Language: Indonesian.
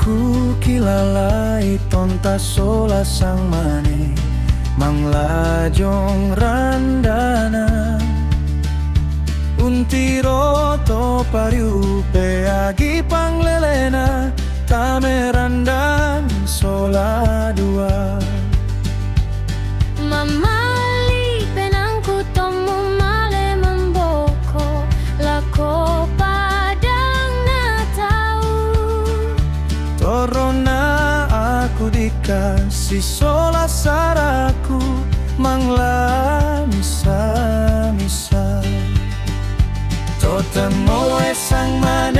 Ku kilalay tonta sola sang mane manglajong randana untiro to pariupe agi panglelena tame randan sola dua Mamali penangku tomo male memboko lako padang na tahu Torona aku dikasih sola saraku mangla misa-misa Totemo sang man